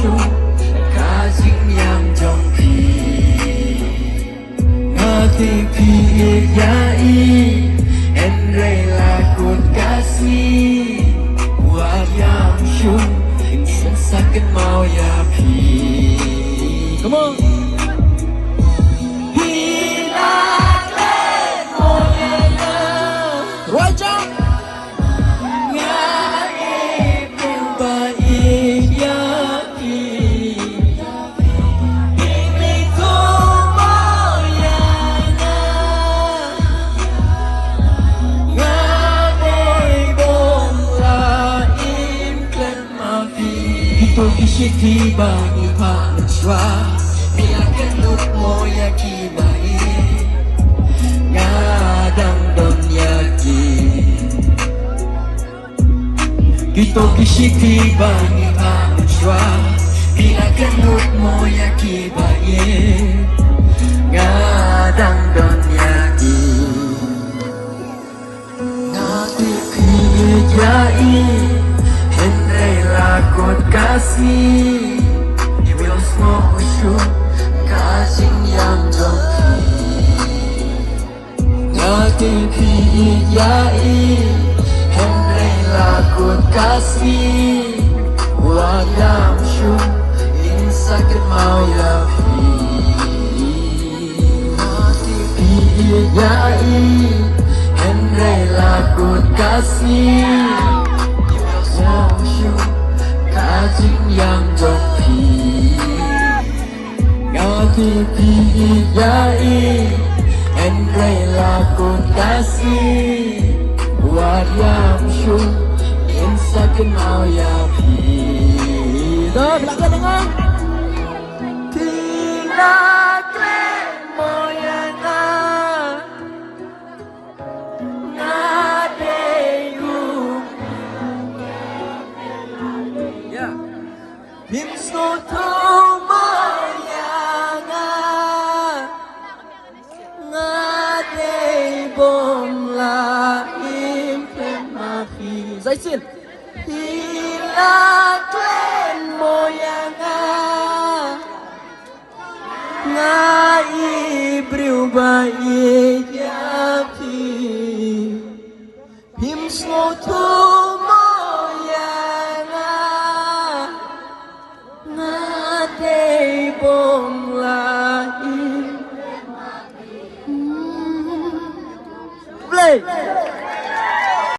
chung cả chính yang trong khi ngã thì khi ya i en rei la kut kasih buat yang chung insan sakit mau ya pi. Come on. Kishiti bangi panchwa Milakan luk moya kibai Ngadang don yaki Kito kishiti bangi panchwa Milakan luk moya kibai Ngadang don yaki Ngati piyai Lakot kasih Iwil semua usyuk Kasih yang joki Ngati piyai Henry lakot kasih Buat yang syuk Insakit mau ya pi Ngati piyai Henry lakot kasih Iwil semua usyuk Kajing yang joki Ngati piyai Henry lakon kasih Buat yang syuk Insakin mau ya pi. Belakang dengar Tidak klen moyana Himso tu mayanga Ngade bom la impen mahi Zaisin Hila klen moyanga Ngai briu bayi yapi Himso tu bom lain. Play.